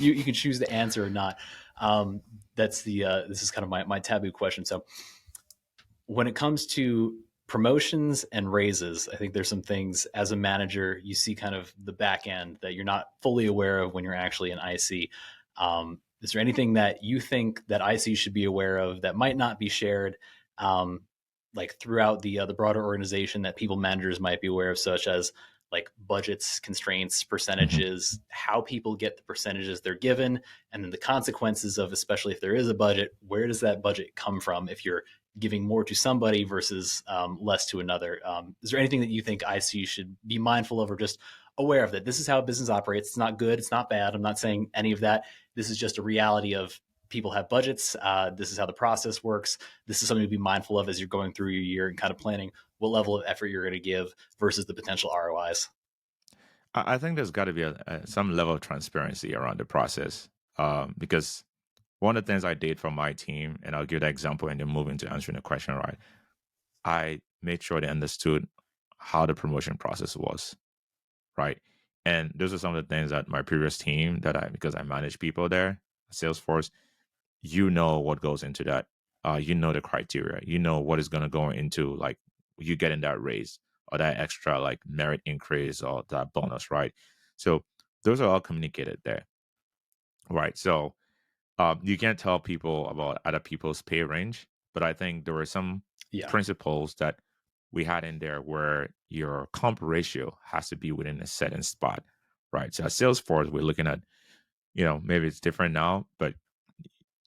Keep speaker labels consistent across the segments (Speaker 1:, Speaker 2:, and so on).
Speaker 1: you can choose to answer or not. That's the this is kind of my taboo question. So when it comes to promotions and raises, I think there's some things as a manager you see kind of the back end that you're not fully aware of when you're actually an IC. Is there anything that you think that IC should be aware of that might not be shared, like throughout the broader organization that people managers might be aware of, such as like budgets, constraints, percentages, how people get the percentages they're given, and then the consequences of, especially if there is a budget, where does that budget come from if you're giving more to somebody versus less to another? Is there anything that you think IC should be mindful of or just aware of, that this is how a business operates? It's not good. It's not bad. I'm not saying any of that. This is just a reality of people have budgets. This is how the process works. This is something to be mindful of as you're going through your year and kind of planning what level of effort you're going to give versus the potential ROIs.
Speaker 2: I think there's got to be some level of transparency around the process, because one of the things I did for my team, and I'll give that example and then move into answering the question, right? I made sure they understood how the promotion process was, right? And those are some of the things that my previous team because I manage people there, Salesforce, what goes into that. The criteria, what is going to go into like you getting that raise or that extra like merit increase or that bonus, right? So those are all communicated there, right? So you can't tell people about other people's pay range, but I think there were some
Speaker 1: Yeah.
Speaker 2: principles that we had in there where your comp ratio has to be within a certain spot, right? So at Salesforce, we're looking at, maybe it's different now, but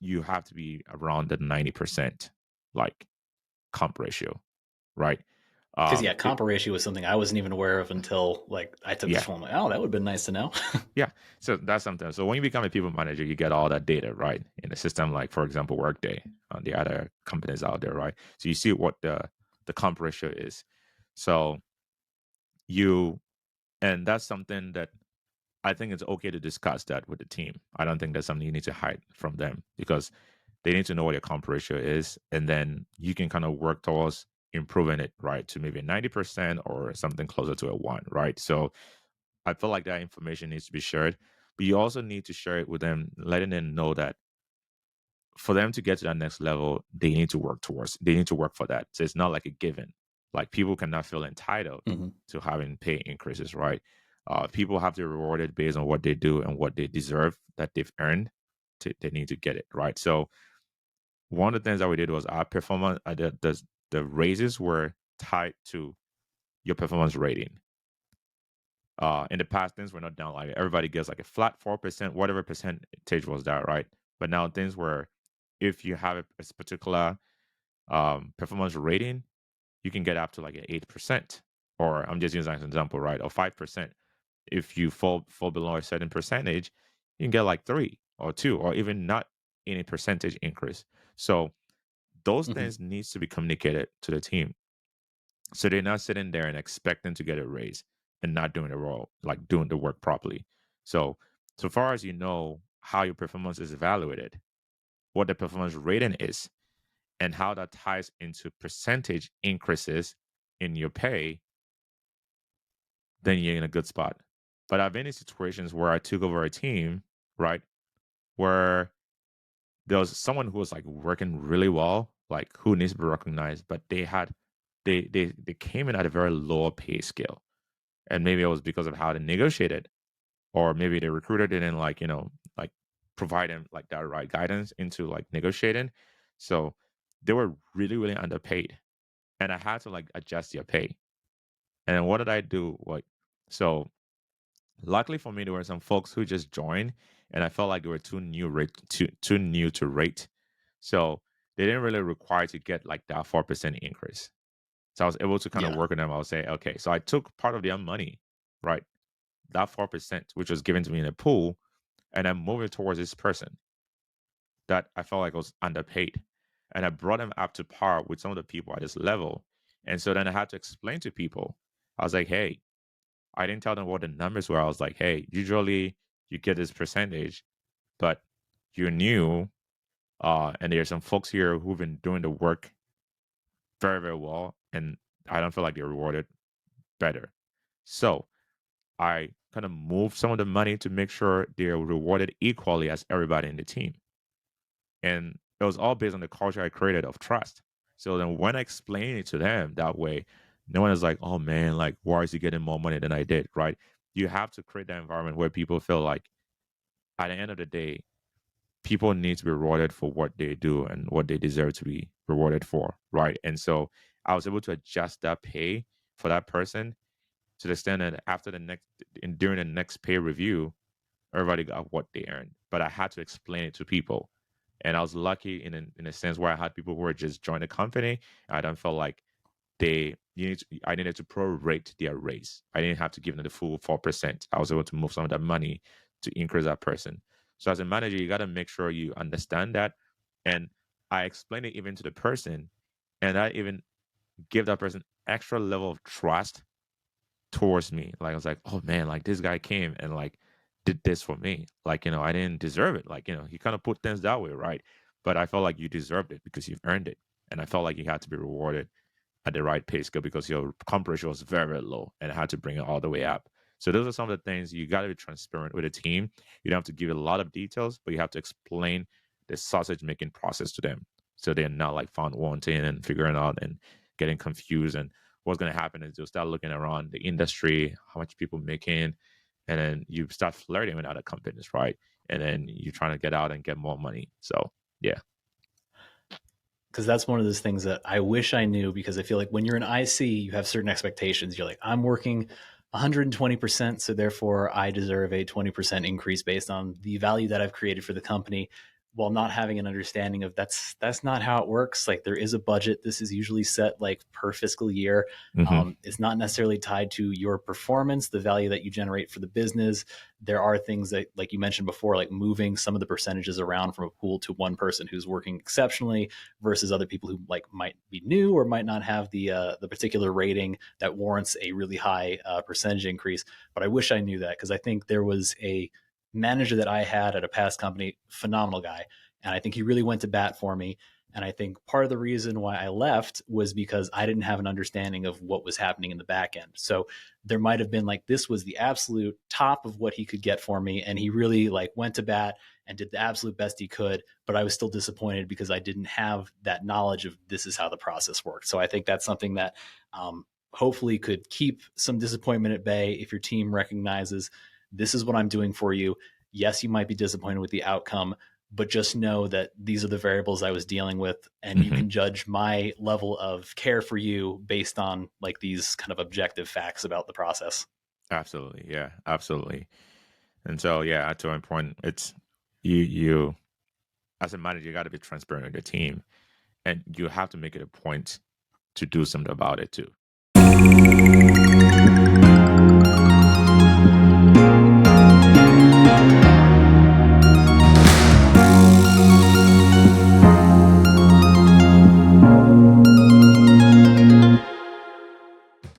Speaker 2: you have to be around the 90% like comp ratio, right?
Speaker 1: Because comp ratio was something I wasn't even aware of until like I took
Speaker 2: Yeah.
Speaker 1: this one. Like, oh, that would have been nice to know.
Speaker 2: Yeah. So that's something. So when you become a people manager, you get all that data, right? In a system like, for example, Workday, on the other companies out there, right? So you see what the comp ratio is. So and that's something that I think it's okay to discuss that with the team. I don't think that's something you need to hide from them, because they need to know what your comp ratio is. And then you can kind of work towards improving it, right? To maybe 90% or something closer to a 1, right? So I feel like that information needs to be shared, but you also need to share it with them, letting them know that for them to get to that next level, they need to work for that. So it's not like a given. Like people cannot feel entitled
Speaker 1: Mhm.
Speaker 2: to having pay increases, right? People have to be rewarded based on what they do and what they deserve, that they've earned. They need to get it, right? So one of the things that we did was our performance, the raises were tied to your performance rating. In the past, things were not done like everybody gets like a flat 4%, whatever percentage was that, right? But now things were, if you have a particular performance rating, you can get up to like an 8%, or I'm just using as an example, right? Or 5%. If you fall below a certain percentage, you can get like 3 or 2, or even not any percentage increase. So those
Speaker 1: Mhm.
Speaker 2: things needs to be communicated to the team, so they're not sitting there and expecting to get a raise and not doing the role, like doing the work properly. So far as you know how your performance is evaluated, what the performance rating is, and how that ties into percentage increases in your pay, then you're in a good spot. But I've been in situations where I took over a team, right, where there was someone who was like working really well, like who needs to be recognized, but they came in at a very low pay scale. And maybe it was because of how they negotiated, or maybe the recruiter didn't like provide them like that right guidance into like negotiating. So they were really, really underpaid, and I had to like adjust their pay. And then what did I do? Like, so luckily for me, there were some folks who just joined, and I felt like they were too new to rate. So they didn't really require to get like that 4% increase. So I was able to kind of
Speaker 1: Yeah.
Speaker 2: work with them. I would say, okay, so I took part of their money, right? That 4%, which was given to me in a pool, and I moved it towards this person that I felt like was underpaid. And I brought him up to par with some of the people at this level. And so then I had to explain to people, I was like, hey, I didn't tell them what the numbers were. I was like, hey, usually you get this percentage, but you're new. And there's some folks here who've been doing the work very, very well. And I don't feel like they're rewarded better. So I kind of move some of the money to make sure they're rewarded equally as everybody in the team. And it was all based on the culture I created of trust. So then when I explain it to them that way, no one is like, oh man, like, why is he getting more money than I did? Right. You have to create that environment where people feel like at the end of the day, people need to be rewarded for what they do and what they deserve to be rewarded for. Right. And so I was able to adjust that pay for that person to the extent that after during the next pay review, everybody got what they earned. But I had to explain it to people. And I was lucky in a sense where I had people who were just joined the company. I don't feel like I needed to prorate their raise. I didn't have to give them the full 4%. I was able to move some of that money to increase that person. So as a manager, you got to make sure you understand that. And I explained it even to the person, and I even give that person extra level of trust towards me. Like I was like, oh man, like this guy came and like did this for me. Like, I didn't deserve it. Like, he kind of put things that way, right? But I felt like you deserved it because you've earned it. And I felt like you had to be rewarded at the right pay scale because your comp ratio was very, very low and I had to bring it all the way up. So those are some of the things you got to be transparent with a team. You don't have to give a lot of details, but you have to explain the sausage making process to them so they're not like found wanting and figuring out and getting confused. And what's going to happen is you'll start looking around the industry, how much people making, and then you start flirting with other companies, right? And then you're trying to get out and get more money. So yeah.
Speaker 1: Because that's one of those things that I wish I knew, because I feel like when you're an IC, you have certain expectations. You're like, I'm working 120%, so therefore I deserve a 20% increase based on the value that I've created for the company, while not having an understanding of that's not how it works. Like, there is a budget. This is usually set like per fiscal year.
Speaker 2: Hmm.
Speaker 1: It's not necessarily tied to your performance, the value that you generate for the business. There are things that, like you mentioned before, like moving some of the percentages around from a pool to one person who's working exceptionally versus other people who like might be new or might not have the particular rating that warrants a really high percentage increase. But I wish I knew that, because I think there was a manager that I had at a past company, phenomenal guy, and I think he really went to bat for me. And I think part of the reason why I left was because I didn't have an understanding of what was happening in the back end. So there might have been like, this was the absolute top of what he could get for me, and he really like went to bat and did the absolute best he could. But I was still disappointed because I didn't have that knowledge of this is how the process works. So I think that's something that hopefully could keep some disappointment at bay if your team recognizes, this is what I'm doing for you. Yes, you might be disappointed with the outcome, but just know that these are the variables I was dealing with, and you
Speaker 2: Hmm.
Speaker 1: can judge my level of care for you based on like these kind of objective facts about the process.
Speaker 2: Absolutely. Yeah, absolutely. And so, yeah, to my point, it's you as a manager, you got to be transparent with your team, and you have to make it a point to do something about it too.